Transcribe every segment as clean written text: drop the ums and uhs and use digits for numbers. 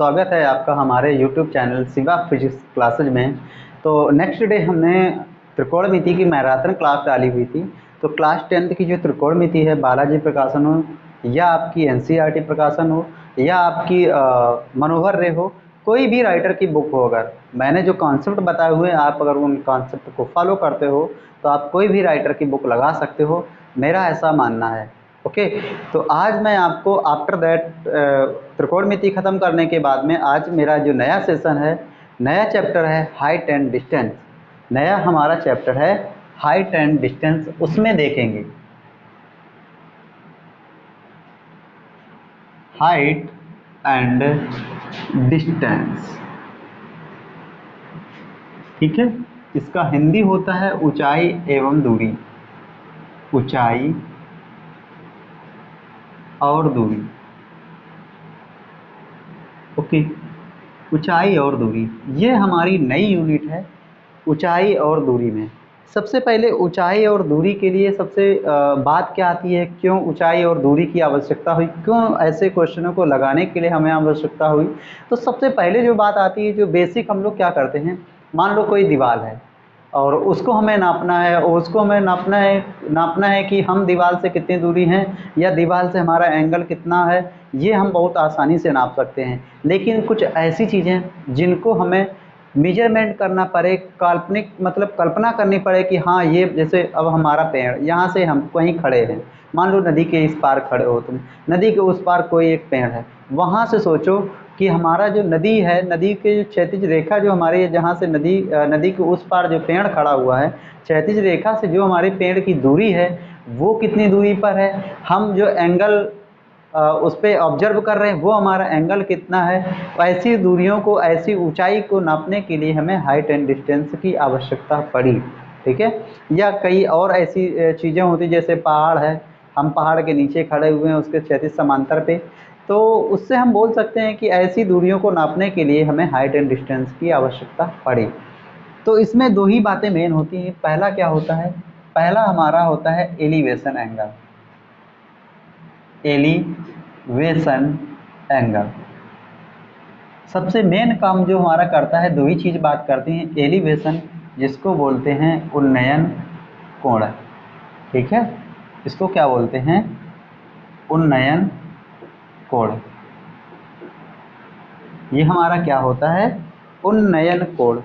स्वागत है आपका हमारे YouTube channel Shiva physics classes में। तो नेक्स्ट डे हमने त्रिकोणमिति की मैराथन क्लास डाली हुई थी। तो क्लास 10th की जो त्रिकोणमिति है, बालाजी प्रकाशन हो या आपकी NCERT प्रकाशन हो या आपकी मनोहर रे हो, कोई भी राइटर की बुक हो, अगर मैंने जो कॉन्सेप्ट बताए हुए हैं आप अगर उन कॉन्सेप्ट को फॉलो करते हो तो आप कोई भी राइटर की बुक लगा सकते हो, मेरा ऐसा मानना है। ओके, तो आज मैं आपको आफ्टर दैट त्रिकोणमिति ख़त्म करने के बाद में आज मेरा जो नया सेशन है, नया चैप्टर है हाइट एंड डिस्टेंस। नया हमारा चैप्टर है हाइट एंड डिस्टेंस, उसमें देखेंगे हाइट एंड डिस्टेंस। ठीक है, इसका हिंदी होता है ऊंचाई एवं दूरी। ऊंचाई और दूरी। ओके, ऊंचाई और दूरी ये हमारी नई यूनिट है। ऊंचाई और दूरी में सबसे पहले ऊंचाई और दूरी के लिए सबसे बात क्या आती है, क्यों ऊंचाई और दूरी की आवश्यकता हुई, क्यों ऐसे क्वेश्चनों को लगाने के लिए हमें आवश्यकता हुई। तो सबसे पहले जो बात आती है, जो बेसिक हम लोग क्या करते हैं, मान लो कोई दीवार है और उसको हमें नापना है, और उसको हमें नापना है कि हम दीवार से कितनी दूरी हैं या दीवार से हमारा एंगल कितना है। ये हम बहुत आसानी से नाप सकते हैं, लेकिन कुछ ऐसी चीज़ें जिनको हमें मेजरमेंट करना पड़े, काल्पनिक मतलब कल्पना करनी पड़े कि हाँ ये, जैसे अब हमारा पेड़, यहाँ से हम कहीं खड़े हैं, मान लो नदी के इस पार खड़े हो तुम, नदी के उस पार कोई एक पेड़ है, वहाँ से सोचो कि हमारा जो नदी है, नदी के जो क्षैतिज रेखा जो हमारे जहाँ से नदी के उस पार जो पेड़ खड़ा हुआ है, क्षैतिज रेखा से जो हमारे पेड़ की दूरी है वो कितनी दूरी पर है, हम जो एंगल उस पर ऑब्जर्व कर रहे हैं वो हमारा एंगल कितना है। ऐसी दूरियों को, ऐसी ऊंचाई को नापने के लिए हमें हाइट एंड डिस्टेंस की आवश्यकता पड़ी। ठीक है, या कई और ऐसी चीज़ें होती जैसे पहाड़ है, हम पहाड़ के नीचे खड़े हुए हैं उसके क्षैतिज समांतर पे, तो उससे हम बोल सकते हैं कि ऐसी दूरियों को नापने के लिए हमें हाइट एंड डिस्टेंस की आवश्यकता पड़ी। तो इसमें दो ही बातें मेन होती हैं। पहला क्या होता है, पहला हमारा होता है एलिवेशन एंगल। एलिवेशन एंगल सबसे मेन काम जो हमारा करता है, दो ही चीज़ बात करती हैं, एलिवेशन जिसको बोलते हैं उन्नयन कोण। ठीक है, इसको क्या बोलते हैं, उन्नयन कोण। ये हमारा क्या होता है, उन्नयन कोण।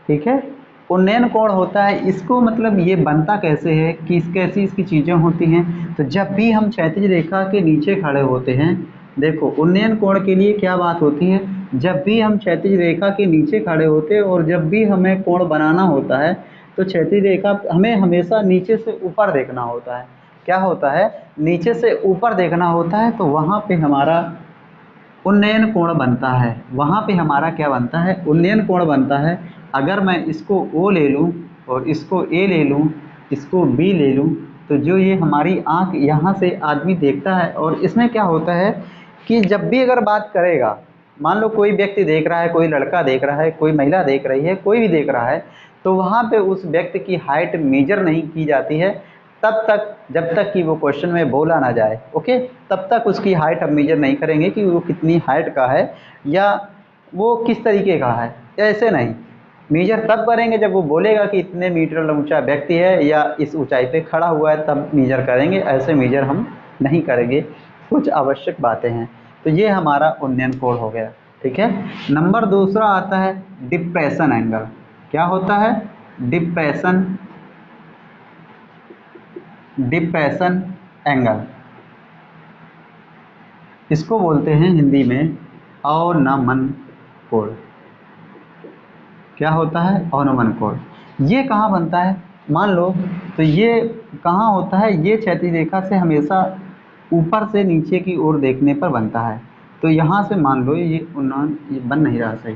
ठीक है, उन्नयन कोण होता है, इसको मतलब ये बनता कैसे है कि कैसी इसकी चीज़ें होती हैं। तो जब भी हम क्षैतिज रेखा के नीचे खड़े होते हैं, देखो उन्नयन कोण के लिए क्या बात होती है, जब भी हम क्षैतिज रेखा के नीचे खड़े होते हैं और जब भी हमें कोण बनाना होता है तो क्षैतिज रेखा हमें हमेशा नीचे से ऊपर देखना होता है। क्या होता है, नीचे से ऊपर देखना होता है, तो वहाँ पे हमारा उन्नयन कोण बनता है। वहाँ पे हमारा क्या बनता है, उन्नयन कोण बनता है। अगर मैं इसको O ले लूँ और इसको A ले लूँ, इसको B ले लूँ, तो जो ये हमारी आँख यहाँ से आदमी देखता है, और इसमें क्या होता है कि जब भी अगर बात करेगा, मान लो कोई व्यक्ति देख रहा है, कोई लड़का देख रहा है, कोई महिला देख रही है, कोई भी देख रहा है, तो वहाँ पे उस व्यक्ति की हाइट मेजर नहीं की जाती है तब तक, जब तक कि वो क्वेश्चन में बोला ना जाए। ओके, तब तक उसकी हाइट हम मेजर नहीं करेंगे कि वो कितनी हाइट का है या वो किस तरीके का है, ऐसे नहीं। मेजर तब करेंगे जब वो बोलेगा कि इतने मीटर ऊंचा व्यक्ति है या इस ऊंचाई पे खड़ा हुआ है, तब मेजर करेंगे, ऐसे मेजर हम नहीं करेंगे। कुछ आवश्यक बातें हैं। तो ये हमारा उन्नयन कोण हो गया। ठीक है, नंबर दूसरा आता है डिप्रेशन एंगल। क्या होता है, डिप्रेशन एंगल, इसको बोलते हैं हिंदी में अवनमन कोण। क्या होता है, अवनमन कोण। ये कहाँ बनता है, मान लो, तो ये कहाँ होता है, ये क्षैतिज रेखा से हमेशा ऊपर से नीचे की ओर देखने पर बनता है। तो यहाँ से मान लो ये उन्नयन, ये बन नहीं रहा सही,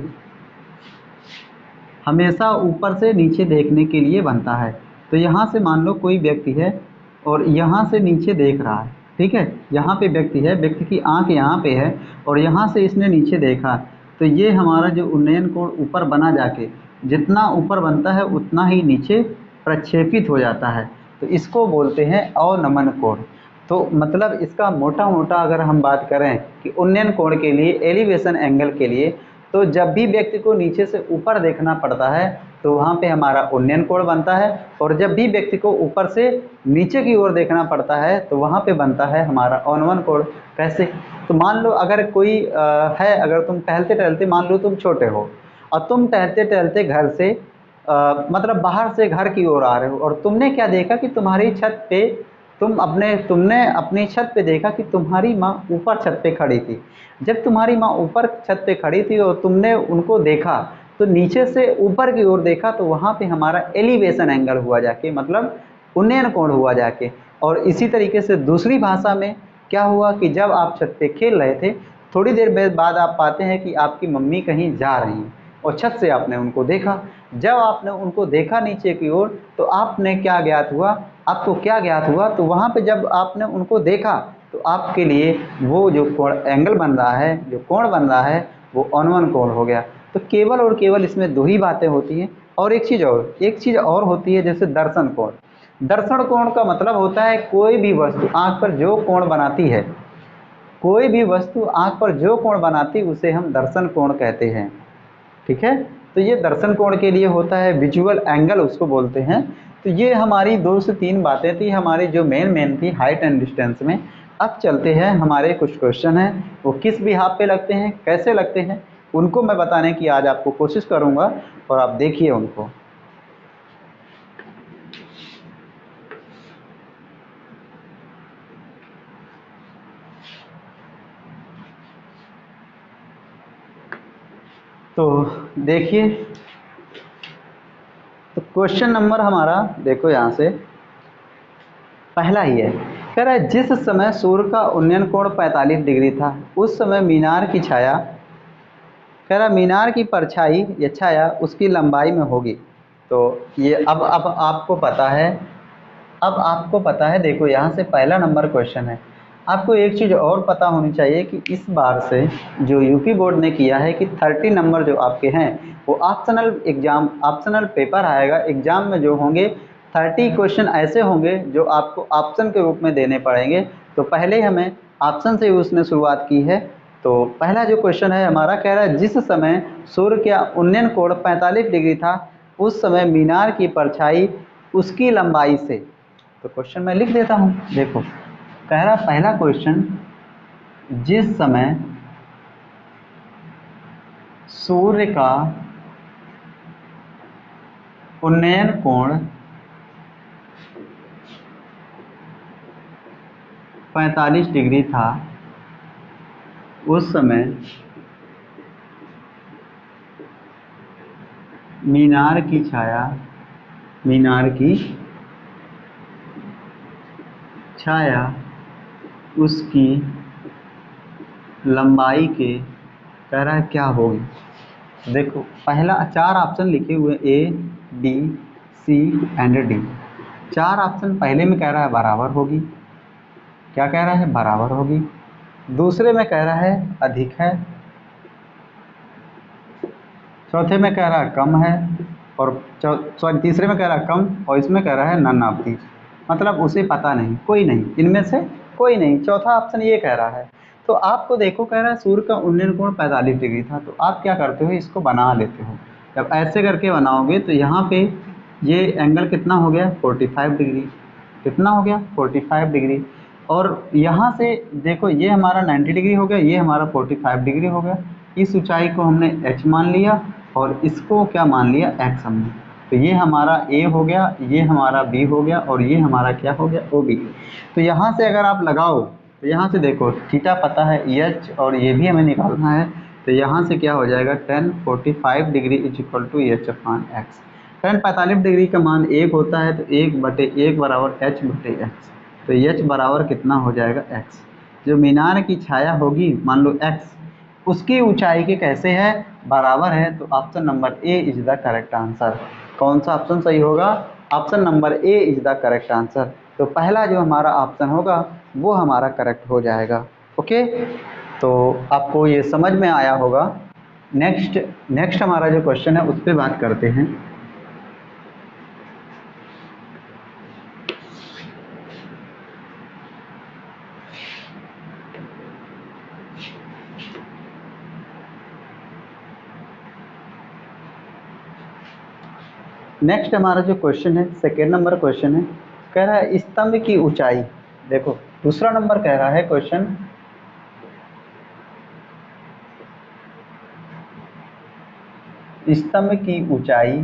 हमेशा ऊपर से नीचे देखने के लिए बनता है। तो यहाँ से मान लो कोई व्यक्ति है और यहाँ से नीचे देख रहा है। ठीक है, यहाँ पे व्यक्ति है, व्यक्ति की आंख यहाँ पे है और यहाँ से इसने नीचे देखा, तो ये हमारा जो उन्नयन कोण ऊपर बना जाके, जितना ऊपर बनता है उतना ही नीचे प्रक्षेपित हो जाता है। तो इसको बोलते हैं अवनमन कोण। तो मतलब इसका मोटा मोटा अगर हम बात करें कि उन्नयन कोण के लिए, एलिवेशन एंगल के लिए, तो जब भी व्यक्ति को नीचे से ऊपर देखना पड़ता है तो वहाँ पे हमारा उन्नयन कोण बनता है, और जब भी व्यक्ति को ऊपर से नीचे की ओर देखना पड़ता है तो वहाँ पे बनता है हमारा अवनमन कोण। कैसे? तो मान लो अगर कोई अगर तुम टहलते टहलते, मान लो तुम छोटे हो और तुम टहलते टहलते घर से मतलब बाहर से घर की ओर आ रहे हो, और तुमने क्या देखा कि तुम्हारी छत पे तुमने अपनी छत पे देखा कि तुम्हारी माँ ऊपर छत पे खड़ी थी। जब तुम्हारी माँ ऊपर छत पे खड़ी थी और तुमने उनको देखा तो नीचे से ऊपर की ओर देखा, तो वहाँ पे हमारा एलिवेशन एंगल हुआ जाके, मतलब उन्नयन कोण हुआ जाके। और इसी तरीके से दूसरी भाषा में क्या हुआ कि जब आप छत पे खेल रहे थे, थोड़ी देर बाद आप पाते हैं कि आपकी मम्मी कहीं जा रही हैं और छत से आपने उनको देखा। जब आपने उनको देखा नीचे की ओर तो आपको क्या ज्ञात हुआ, तो वहाँ पे जब आपने उनको देखा तो आपके लिए वो जो कोण एंगल बन रहा है, जो कोण बन रहा है, वो अवनमन कोण हो गया। तो केवल और केवल इसमें दो ही बातें होती हैं। और एक चीज़ और होती है, जैसे दर्शन कोण। दर्शन कोण का मतलब होता है कोई भी वस्तु आँख पर जो कोण बनाती है, कोई भी वस्तु आँख पर जो कोण बनाती है उसे हम दर्शन कोण कहते हैं। ठीक है, तो ये दर्शन कोण के लिए होता है, विजुअल एंगल उसको बोलते हैं। तो ये हमारी 2 से 3 बातें थी हमारी, जो मेन थी हाइट एंड डिस्टेंस में। अब चलते हैं, हमारे कुछ क्वेश्चन हैं, वो किस बिहाफ पे लगते हैं, कैसे लगते हैं, उनको मैं बताने की आज आपको कोशिश करूँगा, और आप देखिए उनको। तो देखिए, तो क्वेश्चन नंबर हमारा देखो यहाँ से पहला ही है, कह रहा है जिस समय सूर्य का उन्नयन कोण 45 डिग्री था उस समय मीनार की छाया, कह रहा मीनार की परछाई या छाया उसकी लंबाई में होगी। तो ये अब आपको पता है, देखो यहाँ से पहला नंबर क्वेश्चन है। आपको एक चीज़ और पता होनी चाहिए कि इस बार से जो यूपी बोर्ड ने किया है कि 30 नंबर जो आपके हैं वो ऑप्शनल पेपर आएगा, एग्ज़ाम में जो होंगे 30 क्वेश्चन ऐसे होंगे जो आपको ऑप्शन के रूप में देने पड़ेंगे। तो पहले हमें ऑप्शन से उसने शुरुआत की है। तो पहला जो क्वेश्चन है हमारा, कह रहा है जिस समय सूर्य का उन्नयन कोण 45 डिग्री था उस समय मीनार की परछाई उसकी लंबाई से। तो क्वेश्चन मैं लिख देता हूँ, देखो कह रहा पहला क्वेश्चन, जिस समय सूर्य का उन्नयन कोण 45 डिग्री था उस समय मीनार की छाया उसकी लंबाई के, कह रहा है क्या होगी। देखो पहला 4 ऑप्शन लिखे हुए A B C and D. 4 option पहले में कह रहा है बराबर होगी, क्या कह रहा है, बराबर होगी। दूसरे में कह रहा है अधिक है, चौथे में कह रहा है कम है, और तीसरे में कह रहा है कम, और इसमें कह रहा है नन ऑफ दीज, मतलब उसे पता नहीं, कोई नहीं, इनमें से कोई नहीं। चौथा ऑप्शन ये कह रहा है। तो आपको देखो कह रहा है सूर्य का उन्नयन कोण 45 डिग्री था, तो आप क्या करते हो, इसको बना लेते हो। जब ऐसे करके बनाओगे तो यहाँ पे ये एंगल कितना हो गया, 45 डिग्री। कितना हो गया, 45 डिग्री। और यहाँ से देखो ये हमारा 90 डिग्री हो गया, ये हमारा 45 डिग्री हो गया। इस ऊंचाई को हमने h मान लिया और इसको क्या मान लिया, x हमने। तो ये हमारा a हो गया, ये हमारा b हो गया, और ये हमारा क्या हो गया, OB। तो यहाँ से अगर आप लगाओ तो यहाँ से देखो थीटा पता है h, और ये भी हमें निकालना है। तो यहाँ से क्या हो जाएगा, tan 45 degree is equal to h/x। tan 45 degree का मान 1 होता है, तो 1/1 बराबर h/x। तो h बराबर कितना हो जाएगा, x। जो मीनार की छाया होगी, मान लो x, उसकी ऊंचाई के कैसे है, बराबर है। तो option number A is the correct answer. कौन सा ऑप्शन सही होगा, option number A is the correct answer. तो पहला जो हमारा ऑप्शन होगा वो हमारा करेक्ट हो जाएगा। ओके, तो आपको ये समझ में आया होगा। नेक्स्ट हमारा जो क्वेश्चन है उस पर बात करते हैं। नेक्स्ट हमारा जो क्वेश्चन है, सेकेंड नंबर क्वेश्चन है, कह रहा है स्तंभ की ऊंचाई। देखो दूसरा नंबर कह रहा है क्वेश्चन, स्तंभ की ऊंचाई,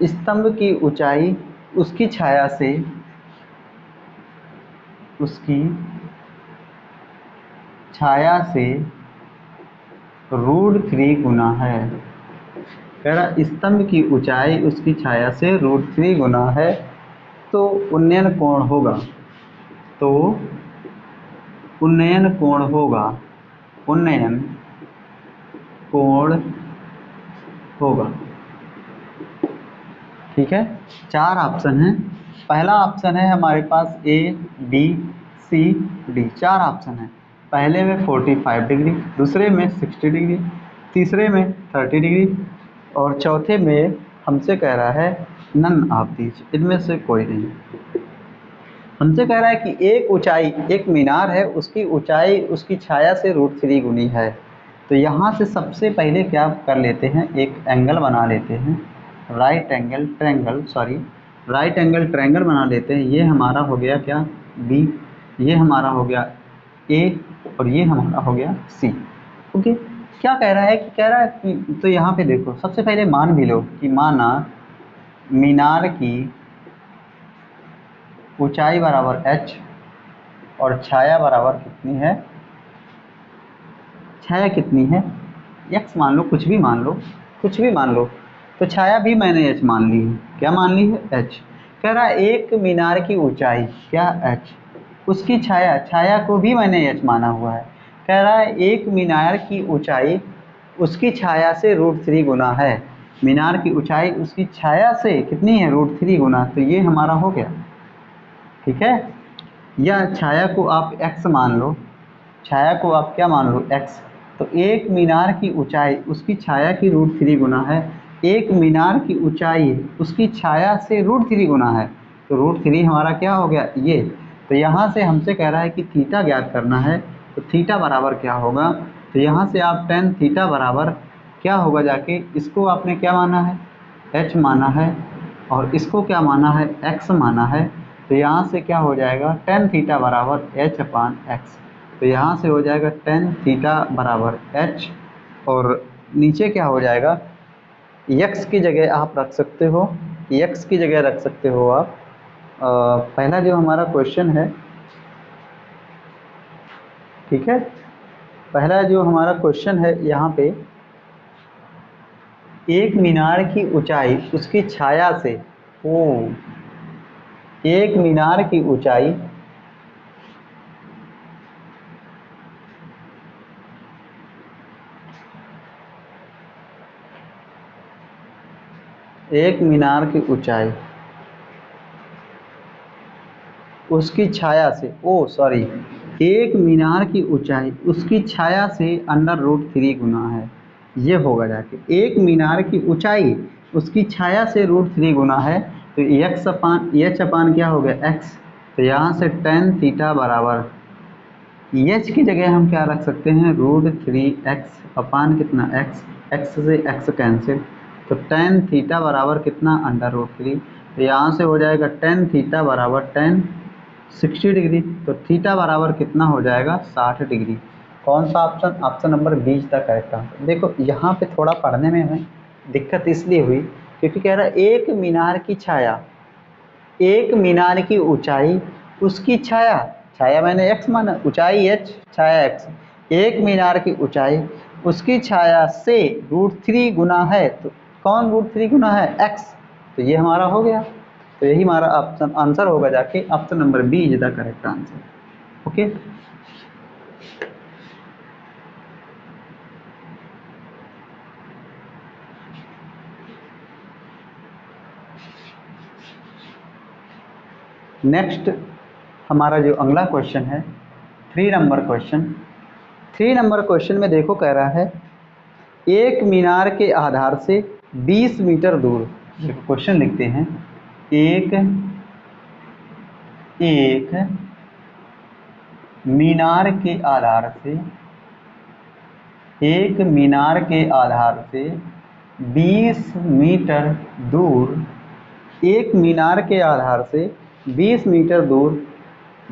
स्तंभ की ऊंचाई उसकी छाया से, उसकी छाया से √3 गुना है। कह रहा स्तंभ की ऊंचाई उसकी छाया से √3 गुना है, तो उन्नयन कोण होगा, तो उन्नयन कोण होगा, उन्नयन कोण होगा। ठीक है, 4 ऑप्शन हैं। पहला ऑप्शन है हमारे पास A, B, C, D, 4 option है। पहले में 45 डिग्री, दूसरे में 60 डिग्री, तीसरे में 30 डिग्री और चौथे में हमसे कह रहा है नन ऑफ दीज, इनमें से कोई नहीं। हमसे कह रहा है कि एक ऊंचाई, एक मीनार है, उसकी ऊंचाई उसकी छाया से √3 गुनी है। तो यहाँ से सबसे पहले क्या कर लेते हैं, एक एंगल बना लेते हैं, राइट एंगल ट्रायंगल बना लेते हैं। ये हमारा हो गया क्या, बी, ये हमारा हो गया ए और ये हमारा हो गया सी। ओके, क्या कह रहा है कि कह रहा है कि, तो यहाँ पे देखो सबसे पहले मान भी लो कि माना मीनार की ऊंचाई बराबर h और छाया बराबर कितनी है, छाया कितनी है, x मान लो, कुछ भी मान लो, कुछ भी मान लो। तो छाया भी मैंने h मान ली है, क्या मान ली है, h। कह रहा है एक मीनार की ऊंचाई क्या, h, उसकी छाया, छाया को भी मैंने h माना हुआ है। कह रहा है एक मीनार की ऊंचाई उसकी छाया से √3 गुना है। मीनार की ऊंचाई उसकी छाया से कितनी है, √3 गुना। तो ये हमारा हो गया, ठीक है। या छाया को आप x मान लो, छाया को आप क्या मान लो, x। तो एक मीनार की ऊंचाई उसकी छाया की √3 गुना है। एक मीनार की ऊंचाई उसकी छाया से √3 गुना है, तो √3 हमारा क्या हो गया, ये। तो यहाँ से हमसे कह रहा है कि थीटा ज्ञात करना है, तो थीटा बराबर क्या होगा। तो यहाँ से आप tan थीटा बराबर क्या होगा, जाके इसको आपने क्या माना है, h माना है, और इसको क्या माना है, x माना है। तो यहाँ से क्या हो जाएगा, tan थीटा बराबर h/x। तो यहाँ से हो जाएगा tan थीटा बराबर h, और नीचे क्या हो जाएगा, x की जगह आप रख सकते हो, x की जगह रख सकते हो आप पहला जो हमारा क्वेश्चन है, ठीक है, पहला जो हमारा क्वेश्चन है यहाँ पे, एक मीनार की ऊंचाई उसकी छाया से, ओ, एक मीनार की ऊंचाई एक मीनार की ऊंचाई उसकी छाया से, ओ सॉरी, एक मीनार की ऊंचाई उसकी छाया से √3 गुना है। ये होगा जाके एक मीनार की ऊंचाई उसकी छाया से √3 गुना है। तो h/, क्या हो गया, x। तो यहाँ से tan थीटा बराबर h की जगह हम क्या रख सकते हैं, √3x कितना, x, x से x कैंसिल। तो tan थीटा बराबर कितना, √3। तो यहाँ से हो जाएगा tan थीटा बराबर tan 60 डिग्री। तो थीटा बराबर कितना हो जाएगा, 60 डिग्री। कौन सा option, option number B is the correct answer. देखो यहाँ पे थोड़ा पढ़ने में हमें दिक्कत इसलिए हुई क्योंकि कह रहा है एक मीनार की छाया, एक मीनार की ऊंचाई उसकी छाया, छाया मैंने x माना, ऊंचाई h, छाया x। एक मीनार की ऊंचाई उसकी छाया से √3 गुना है, तो कौन √3 गुना है, x। तो ये हमारा हो गया। तो यही हमारा ऑप्शन आंसर होगा जाके option number B is the correct answer. Okay, next हमारा जो अगला क्वेश्चन है, 3 नंबर क्वेश्चन। 3 नंबर क्वेश्चन में देखो कह रहा है एक मीनार के आधार से 20 मीटर दूर, देखो क्वेश्चन लिखते हैं, एक एक मीनार के आधार से एक मीनार के आधार से 20 मीटर दूर, एक मीनार के आधार से 20 मीटर दूर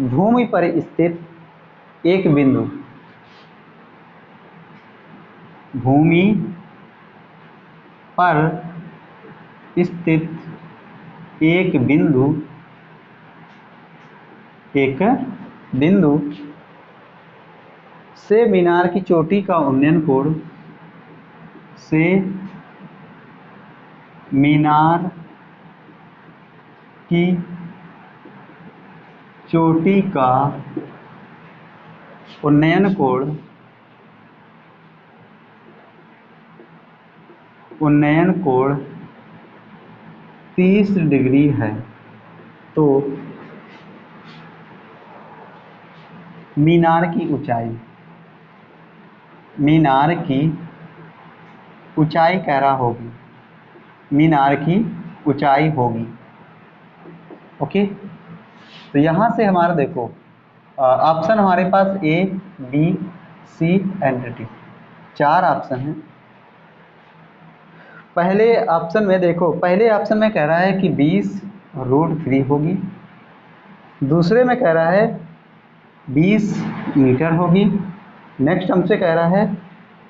भूमि पर स्थित एक बिंदु, भूमि पर स्थित एक बिंदु, एक बिंदु से मीनार की चोटी का उन्नयन कोण, से मीनार की चोटी का उन्नयन कोण, उन्नयन कोण 30 डिग्री है। तो मीनार की ऊंचाई, मीनार की ऊंचाई कह रहा होगी, मीनार की ऊंचाई होगी। ओके, तो यहाँ से हमारा देखो ऑप्शन हमारे पास A, B, C and D, 4 option हैं। पहले ऑप्शन में देखो, पहले ऑप्शन में कह रहा है कि 20√3 होगी, दूसरे में कह रहा है 20 मीटर होगी, नेक्स्ट हमसे कह रहा है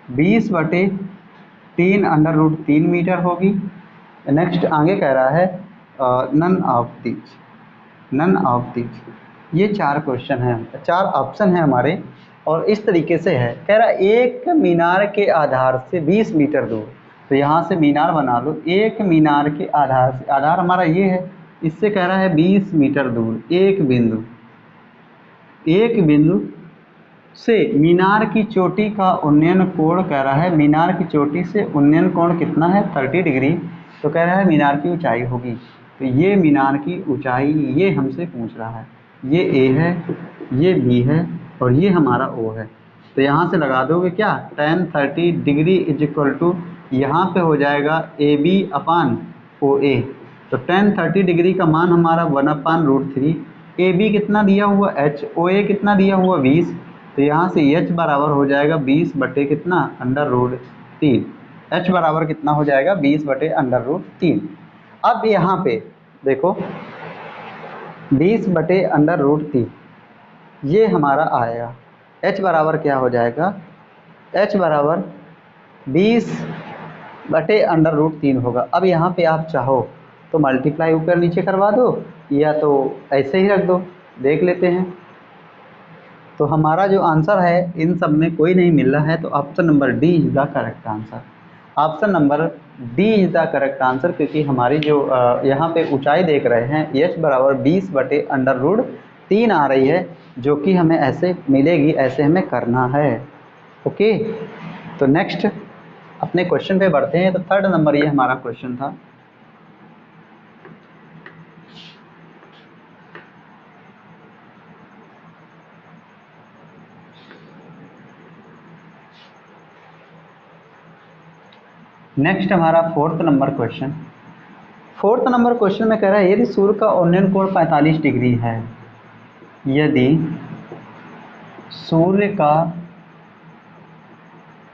20/3 √3 मीटर होगी, नेक्स्ट आगे कह रहा है none of these, none of these. ये 4 क्वेश्चन हैं, 4 ऑप्शन हैं हमारे, और इस तरीके से है। कह रहा है एक मीनार के आधार से 20 मीटर दूर, तो यहाँ से मीनार बना लो, एक मीनार के आधार से, आधार हमारा ये है, इससे कह रहा है 20 मीटर दूर एक बिंदु, एक बिंदु से मीनार की चोटी का उन्नयन कोण कह रहा है, मीनार की चोटी से उन्नयन कोण कितना है 30 डिग्री, तो कह रहा है मीनार की ऊंचाई होगी। तो ये मीनार की ऊंचाई ये हमसे पूछ रहा है, ये ए है, ये बी है और ये हमारा ओ है। तो यहाँ से लगा दोगे क्या, tan 30 degree is equal to, यहाँ पे हो जाएगा AB/OA। तो tan 30 डिग्री का मान हमारा 1/√3, AB कितना दिया हुआ h, OA कितना दिया हुआ 20, तो यहाँ से h बराबर हो जाएगा 20/कितना √3, h बराबर कितना हो जाएगा 20/√3। अब यहाँ पे देखो 20/√3 ये हमारा आएगा, h बराबर क्या हो जाएगा, h बराबर 20/√3 होगा। अब यहाँ पे आप चाहो तो मल्टीप्लाई ऊपर नीचे करवा दो, या तो ऐसे ही रख दो, देख लेते हैं। तो हमारा जो आंसर है इन सब में कोई नहीं मिल रहा है, तो option number D is the correct answer, option number D is the correct answer. क्योंकि हमारी जो यहाँ पे ऊंचाई देख रहे हैं h बराबर 20/√3 आ रही है, जो कि हमें ऐसे मिलेगी, ऐसे हमें करना है। ओके, तो नेक्स्ट अपने क्वेश्चन पे बढ़ते हैं। तो 3rd नंबर ये हमारा क्वेश्चन था। नेक्स्ट हमारा 4th number question. 4th number question में कह रहा है यदि सूर्य का उन्नयन कोण 45 डिग्री है, यदि सूर्य का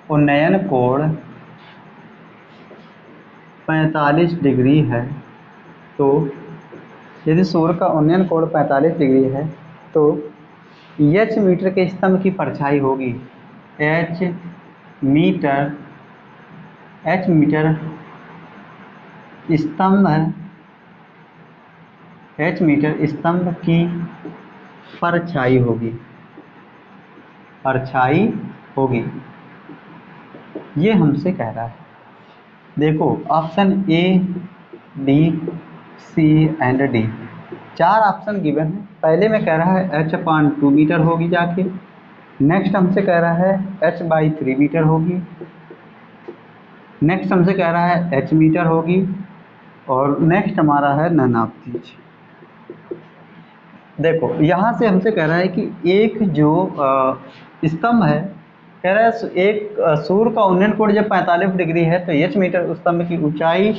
उन्नयन कोण 45 डिग्री है, तो यदि सूर्य का उन्नयन कोण 45 डिग्री है तो h मीटर के स्तंभ की परछाई होगी, h मीटर स्तंभ, h मीटर स्तंभ की परछाई होगी, परछाई होगी, ये हमसे कह रहा है। देखो option A, B, C and D, 4 option given है। पहले में कह रहा है h/2 मीटर होगी जाके, नेक्स्ट हमसे कह रहा है h/3 मीटर होगी, नेक्स्ट हमसे कह रहा है h मीटर होगी, और नेक्स्ट हमारा है नन ऑफ दीज। देखो यहाँ से हमसे कह रहा है कि एक जो स्तंभ है, कह रहा है एक सूर्य का उन्नयन कोण जब 45 डिग्री है तो h मीटर स्तंभ की ऊंचाई,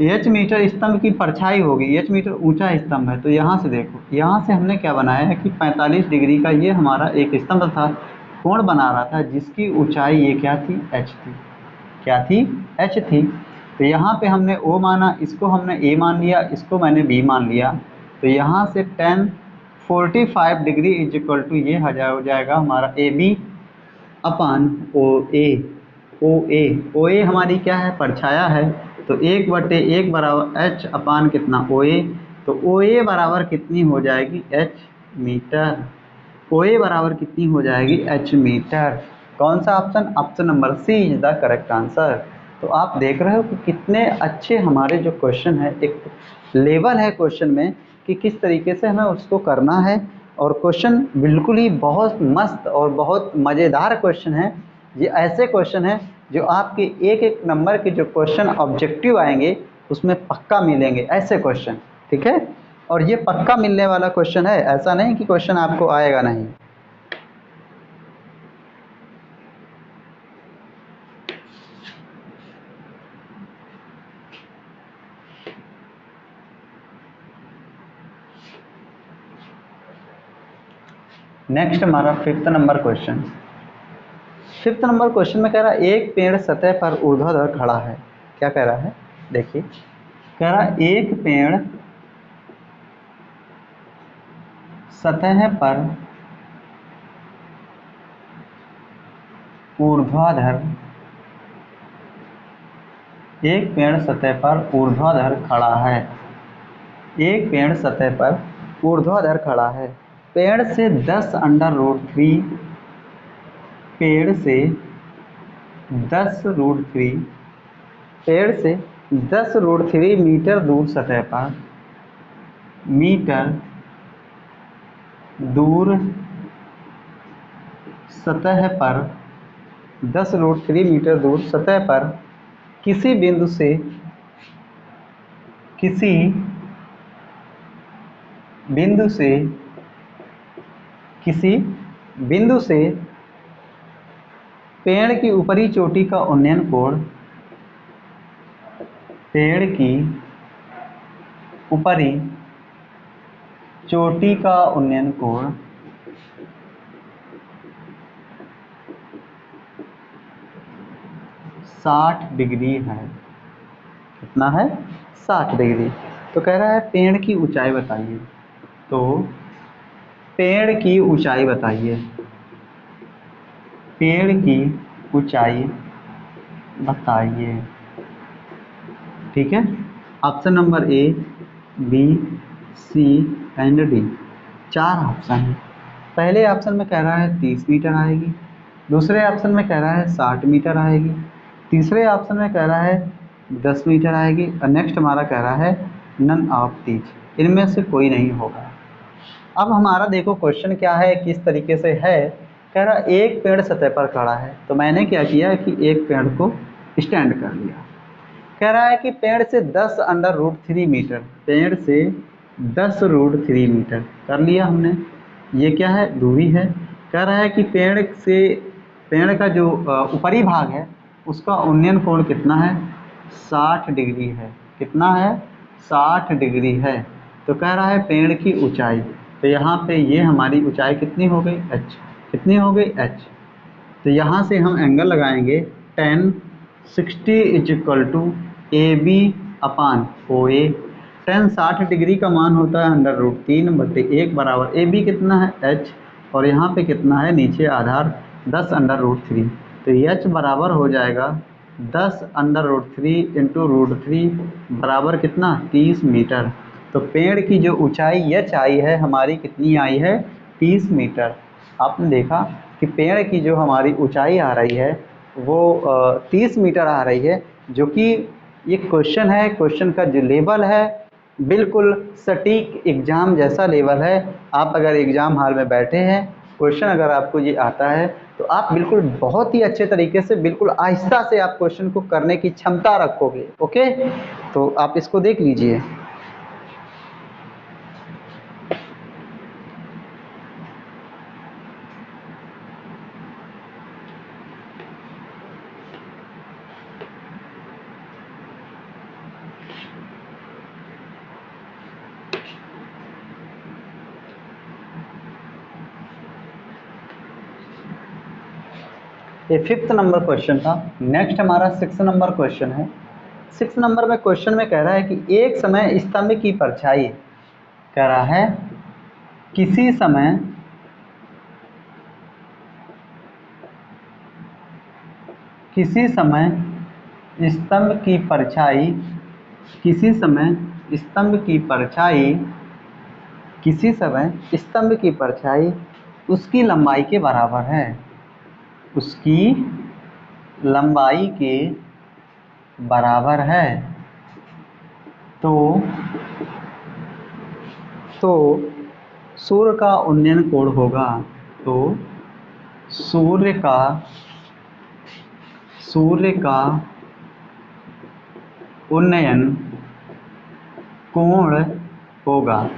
h मीटर स्तंभ की परछाई होगी, h मीटर ऊंचा स्तंभ है। तो यहाँ से देखो, यहाँ से हमने क्या बनाया है कि 45 डिग्री का ये हमारा एक स्तंभ था, कोण बना रहा था जिसकी ऊंचाई ये क्या थी, h थी। क्या थी, h थी। तो यहाँ पे हमने O माना, इसको हमने A मान लिया, इसको मैंने B मान लिया। तो यहाँ से tan 45 degree is equal to ये हो जाएगा हमारा AB अपान OA। OA हमारी क्या है, परछाया है। तो 1/1 बराबर h अपान कितना, OA। तो OA बराबर कितनी हो जाएगी, h मीटर। OA बराबर कितनी हो जाएगी, h मीटर। कौन सा option, option number C is the correct answer. तो आप देख रहे हो कि कितने अच्छे हमारे जो क्वेश्चन है, एक लेवल है क्वेश्चन में कि किस तरीके से हमें उसको करना है। और क्वेश्चन बिल्कुल ही बहुत मस्त और बहुत मज़ेदार क्वेश्चन है। ये ऐसे क्वेश्चन है जो आपके एक एक नंबर के जो क्वेश्चन ऑब्जेक्टिव आएंगे उसमें पक्का मिलेंगे ऐसे क्वेश्चन, ठीक है। और ये पक्का मिलने वाला क्वेश्चन है, ऐसा नहीं कि क्वेश्चन आपको आएगा नहीं। नेक्स्ट हमारा fifth number question. Fifth number question में कह रहा है एक पेड़ सतह पर ऊर्ध्वाधर खड़ा है। क्या कह रहा है, देखिए, कह रहा है एक पेड़ सतह पर ऊर्ध्वाधर, एक पेड़ सतह पर ऊर्ध्वाधर खड़ा है। एक पेड़ सतह पर ऊर्ध्वाधर खड़ा है। पेड़ से 10√3, पेड़ से 10√3, पेड़ से 10√3 मीटर दूर सतह पर, मीटर दूर सतह पर, 10√3 मीटर दूर सतह पर किसी बिंदु से, किसी बिंदु से, किसी बिंदु से पेड़ की ऊपरी चोटी का उन्नयन कोण, पेड़ की ऊपरी चोटी का उन्नयन कोण 60 डिग्री है। कितना है, 60 डिग्री। तो कह रहा है पेड़ की ऊंचाई बताइए। तो पेड़ की ऊंचाई बताइए, पेड़ की ऊंचाई बताइए, ठीक है। Option number A, B, C and D, 4 option है। पहले ऑप्शन में कह रहा है 30 मीटर आएगी, दूसरे ऑप्शन में कह रहा है 60 मीटर आएगी, तीसरे ऑप्शन में कह रहा है 10 मीटर आएगी, और नेक्स्ट हमारा कह रहा है नन ऑफ दीज, इनमें से कोई नहीं होगा। अब हमारा देखो क्वेश्चन क्या है, किस तरीके से है। कह रहा एक पेड़ सतह पर खड़ा है, तो मैंने क्या किया कि एक पेड़ को स्टैंड कर लिया। कह रहा है कि पेड़ से 10√3 मीटर, पेड़ से 10√3 मीटर कर लिया हमने। ये क्या है, दूरी है। कह रहा है कि पेड़ से, पेड़ का जो ऊपरी भाग है उसका उन्नयन कोण कितना है, 60 डिग्री है। कितना है, 60 डिग्री है। तो कह रहा है पेड़ की ऊंचाई, तो यहाँ पे ये हमारी ऊंचाई कितनी हो गई, h। कितनी हो गई, h। तो यहाँ से हम एंगल लगाएंगे tan 60 is equal to AB upon OA। tan 60 degree का मान होता है √3/1 बराबर AB कितना है, h, और यहाँ पे कितना है नीचे आधार 10√3। तो h बराबर हो जाएगा 10√3 इंटू √3 बराबर कितना, 30 मीटर। तो पेड़ की जो ऊंचाई h आई है हमारी, कितनी आई है, 30 मीटर। आपने देखा कि पेड़ की जो हमारी ऊंचाई आ रही है वो 30 मीटर आ रही है, जो कि ये क्वेश्चन है, क्वेश्चन का जो लेवल है बिल्कुल सटीक एग्ज़ाम जैसा लेवल है। आप अगर एग्ज़ाम हॉल में बैठे हैं, क्वेश्चन अगर आपको ये आता है तो आप बिल्कुल बहुत ही अच्छे तरीके से, बिल्कुल आहिस्ता से आप क्वेश्चन को करने की क्षमता रखोगे। ओके, तो आप इसको देख लीजिए। ये 5th नंबर क्वेश्चन था। नेक्स्ट हमारा 6 नंबर क्वेश्चन है। 6 नंबर में क्वेश्चन में कह रहा है कि एक समय स्तंभ की परछाई, कह रहा है किसी समय स्तंभ की परछाई, किसी समय स्तंभ की परछाई उसकी लंबाई के बराबर है, उसकी लंबाई के बराबर है। तो सूर्य का उन्नयन कोण होगा, तो सूर्य का उन्नयन कोण होगा।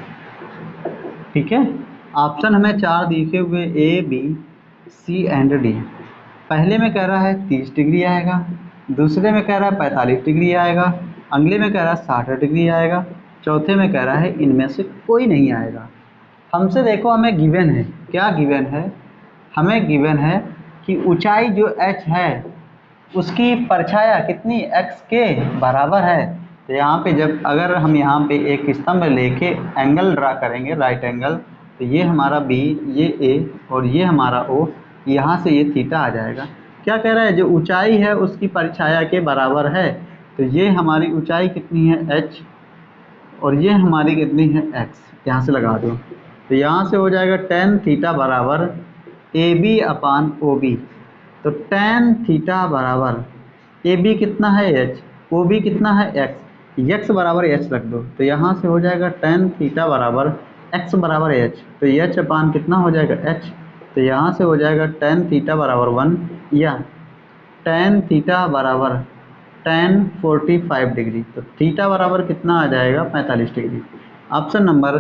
ठीक है, ऑप्शन हमें 4 दिखे हुए A, B, C and D. पहले में कह रहा है 30 डिग्री आएगा, दूसरे में कह रहा है 45 डिग्री आएगा, अगले में कह रहा है 60 डिग्री आएगा, चौथे में कह रहा है इनमें से कोई नहीं आएगा। हमसे देखो हमें गिवन है, क्या गिवन है? हमें गिवन है कि ऊंचाई जो h है उसकी परछाया कितनी x के बराबर है। तो यहाँ पे जब अगर हम यहाँ पे एक स्तंभ लेके एंगल ड्रा करेंगे, राइट एंगल, तो ये हमारा B, ये A और ये हमारा O, यहाँ से ये थीटा आ जाएगा। क्या कह रहा है? जो ऊंचाई है उसकी परछाया के बराबर है। तो ये हमारी ऊंचाई कितनी है h और ये हमारी कितनी है x, यहाँ से लगा दो। तो यहाँ से हो जाएगा tan थीटा बराबर AB अपान OB। तो tan थीटा बराबर AB कितना है h, OB कितना है x बराबर h रख दो। तो यहाँ से हो जाएगा tan थीटा बराबर x बराबर h। तो h अपान कितना हो जाएगा h। तो यहाँ से हो जाएगा tan थीटा बराबर 1 या tan थीटा बराबर tan 45 डिग्री। तो थीटा बराबर कितना आ जाएगा 45 degree. Option number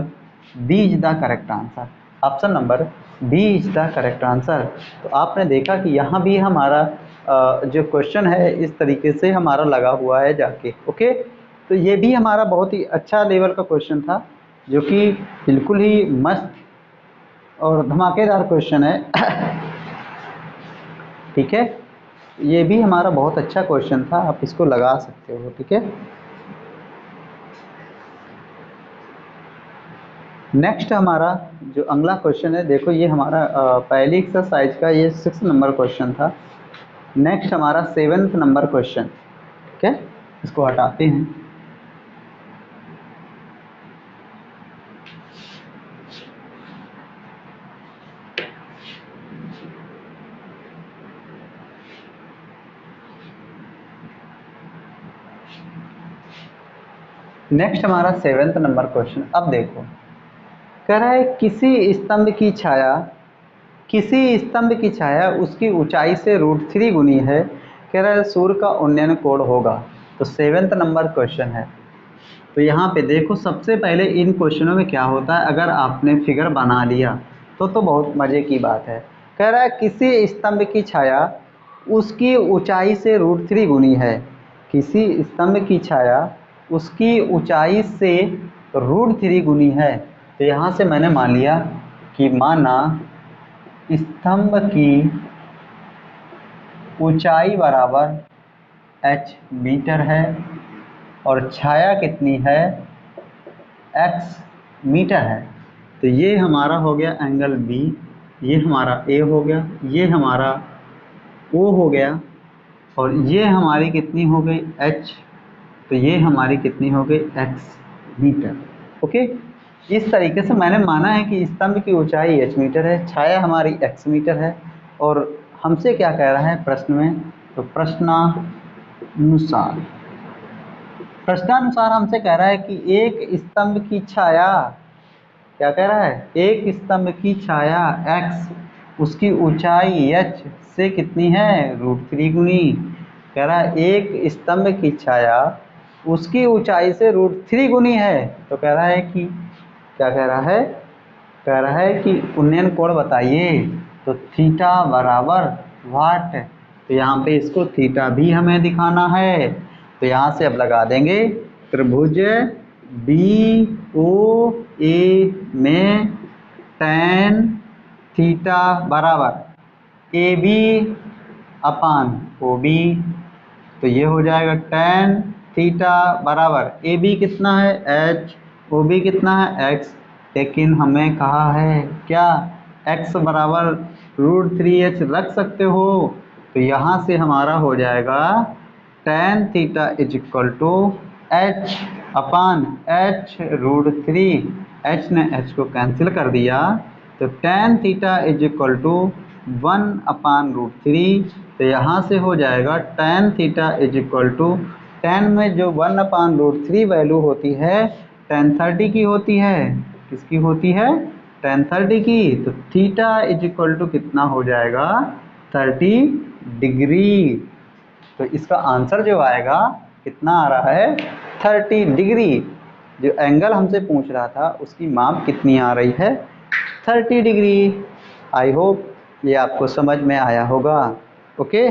B is the correct answer. Option number B is the correct answer. तो आपने देखा कि यहाँ भी हमारा जो क्वेश्चन है इस तरीके से हमारा लगा हुआ है जाके। ओके, तो ये भी हमारा बहुत ही अच्छा लेवल का क्वेश्चन था, जो कि बिल्कुल ही मस्त और धमाकेदार क्वेश्चन है। ठीक है, ये भी हमारा बहुत अच्छा क्वेश्चन था, आप इसको लगा सकते हो। ठीक है, नेक्स्ट हमारा जो अगला क्वेश्चन है, देखो ये हमारा पहली एक्सरसाइज का ये 6 नंबर क्वेश्चन था। नेक्स्ट हमारा 7th नंबर क्वेश्चन। ठीक है, इसको हटाते हैं। नेक्स्ट हमारा 7th नंबर क्वेश्चन। अब देखो, कह रहा है किसी स्तंभ की छाया उसकी ऊंचाई से √3 गुनी है। कह रहा है सूर्य का उन्नयन कोण होगा। तो 7th नंबर क्वेश्चन है। तो यहाँ पे देखो, सबसे पहले इन क्वेश्चनों में क्या होता है, अगर आपने फिगर बना लिया तो बहुत मज़े की बात है। कह रहा है किसी स्तंभ की छाया उसकी ऊंचाई से √3 गुनी है। किसी स्तंभ की छाया उसकी ऊंचाई से √3 गुनी है। तो यहाँ से मैंने मान लिया कि माना स्तंभ की ऊंचाई बराबर h मीटर है और छाया कितनी है x मीटर है। तो ये हमारा हो गया एंगल B, ये हमारा A हो गया, ये हमारा O हो गया और ये हमारी कितनी हो गई h। तो ये हमारी कितनी हो गई x मीटर। ओके, इस तरीके से मैंने माना है कि स्तंभ की ऊंचाई h मीटर है, छाया हमारी x मीटर है। और हमसे क्या कह रहा है प्रश्न में, तो प्रश्नानुसार हमसे कह रहा है कि एक स्तंभ की छाया, क्या कह रहा है, एक स्तंभ की छाया x उसकी ऊंचाई h से कितनी है √3 गुनी। कह रहा है एक स्तंभ की छाया उसकी ऊंचाई से √3 गुनी है। तो कह रहा है कि क्या कह रहा है, कह रहा है कि उन्नयन कोण बताइए। तो थीटा बराबर वाट। तो यहाँ पे इसको थीटा भी हमें दिखाना है। तो यहाँ से अब लगा देंगे त्रिभुज BOA में tan थीटा बराबर AB अपान ओ बी। तो ये हो जाएगा tan थीटा बराबर ए बी कितना है h, ओ बी कितना है x, लेकिन हमें कहा है क्या x बराबर √3h रख सकते हो। तो यहाँ से हमारा हो जाएगा tan theta is equal to h upon h√3, h ने h को कैंसिल कर दिया तो tan theta is equal to 1/√3। तो यहाँ से हो जाएगा tan theta is equal to tan में जो 1/√3 वैल्यू होती है tan 30 की होती है। किसकी होती है? tan 30 की। तो थीटा इज इक्वल टू कितना हो जाएगा 30 डिग्री। तो इसका आंसर जो आएगा कितना आ रहा है 30 डिग्री। जो एंगल हमसे पूछ रहा था उसकी माप कितनी आ रही है 30 डिग्री। आई होप ये आपको समझ में आया होगा। ओके,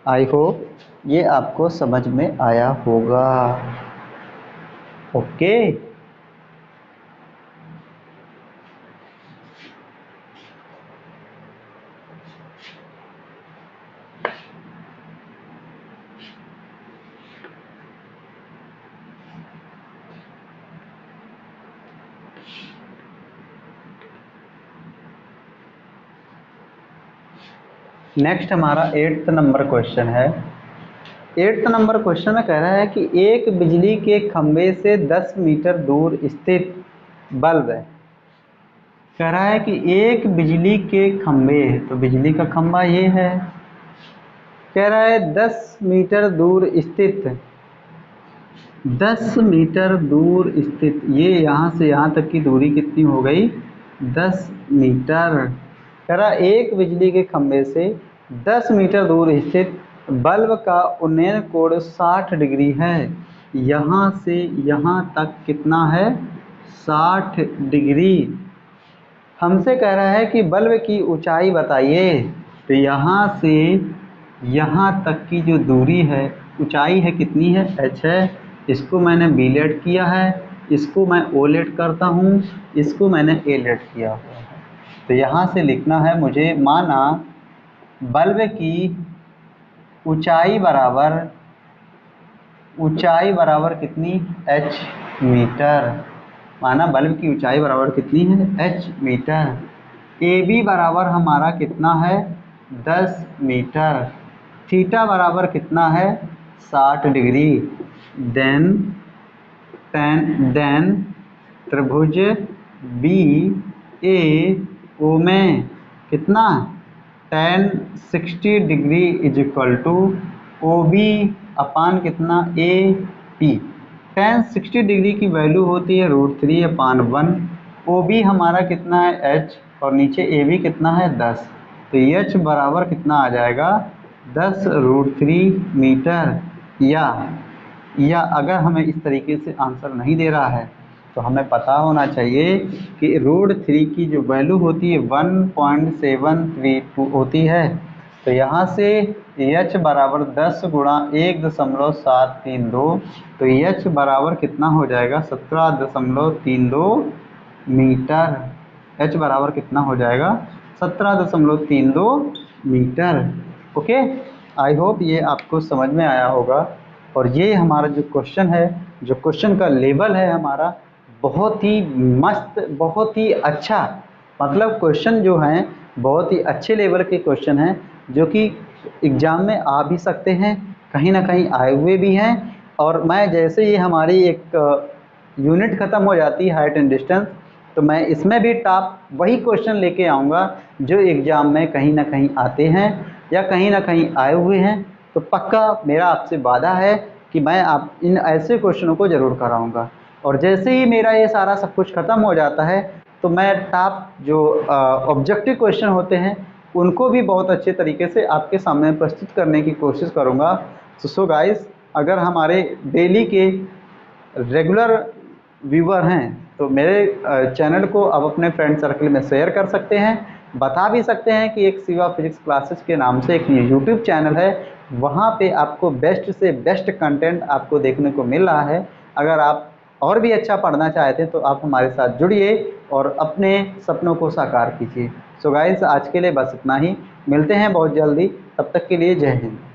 आई होप ये आपको समझ में आया होगा। ओके, नेक्स्ट हमारा 8th नंबर क्वेश्चन है। 8th नंबर क्वेश्चन में कह रहा है कि एक बिजली के खंभे से 10 मीटर दूर स्थित बल्ब है। कह रहा है कि एक बिजली के खंभे, तो बिजली का खंभा ये है, कह रहा है 10 मीटर दूर स्थित, 10 मीटर दूर स्थित, ये यहाँ से यहाँ तक की दूरी कितनी हो गई 10 मीटर। कह रहा एक बिजली के खंभे से 10 मीटर दूर स्थित बल्ब का उन्नयन कोण 60 डिग्री है। यहाँ से यहाँ तक कितना है 60 डिग्री। हमसे कह रहा है कि बल्ब की ऊंचाई बताइए। तो यहाँ से यहाँ तक की जो दूरी है, ऊंचाई है कितनी है h है। इसको मैंने बी लेट किया है, इसको मैं ओ लेट करता हूँ, इसको मैंने ए लेट किया हुआ है। तो यहाँ से लिखना है मुझे, माना बल्ब की ऊंचाई बराबर कितनी h मीटर। माना बल्ब की ऊंचाई बराबर कितनी है h मीटर। ए बी बराबर हमारा कितना है 10 मीटर। थीटा बराबर कितना है 60 डिग्री। देन त्रिभुज बी ए ओ में कितना tan 60 degree is equal to O B upon कितना ए पी। tan 60 डिग्री की वैल्यू होती है √3/1। ओ बी हमारा कितना है h और नीचे ए बी कितना है 10। तो h बराबर कितना आ जाएगा 10√3 मीटर। या अगर हमें इस तरीके से आंसर नहीं दे रहा है तो हमें पता होना चाहिए कि √3 की जो वैल्यू होती है 1.732 होती है। तो यहाँ से h बराबर 10 गुणा 1.732, तो h बराबर कितना हो जाएगा 17.32 मीटर। h बराबर कितना हो जाएगा 17.32 मीटर। ओके, आई होप ये आपको समझ में आया होगा। और ये हमारा जो क्वेश्चन है, जो क्वेश्चन का लेवल है हमारा बहुत ही मस्त, बहुत ही अच्छा, मतलब क्वेश्चन जो हैं बहुत ही अच्छे लेवल के क्वेश्चन हैं जो कि एग्ज़ाम में आ भी सकते हैं, कहीं ना कहीं आए हुए भी हैं। और मैं जैसे ही हमारी एक यूनिट ख़त्म हो जाती है हाइट एंड डिस्टेंस, तो मैं इसमें भी टॉप वही क्वेश्चन लेके आऊँगा जो एग्ज़ाम में कहीं ना कहीं आते हैं या कहीं ना कहीं आए हुए हैं। तो पक्का मेरा आपसे वादा है कि मैं आप इन ऐसे क्वेश्चनों को ज़रूर कराऊंगा। और जैसे ही मेरा ये सारा सब कुछ ख़त्म हो जाता है तो मैं टॉप जो ऑब्जेक्टिव क्वेश्चन होते हैं उनको भी बहुत अच्छे तरीके से आपके सामने प्रस्तुत करने की कोशिश करूंगा। तो सो गाइस, अगर हमारे डेली के रेगुलर व्यूवर हैं तो मेरे चैनल को अब अपने फ्रेंड सर्कल में शेयर कर सकते हैं, बता भी सकते हैं कि एक शिवा फिजिक्स क्लासेस के नाम से एक यूट्यूब चैनल है, वहाँ पे आपको बेस्ट से बेस्ट कंटेंट आपको देखने को मिल रहा है। अगर आप और भी अच्छा पढ़ना चाहते हैं तो आप हमारे साथ जुड़िए और अपने सपनों को साकार कीजिए। सो गाइस, आज के लिए बस इतना ही, मिलते हैं बहुत जल्दी तब तक के लिए जय हिंद।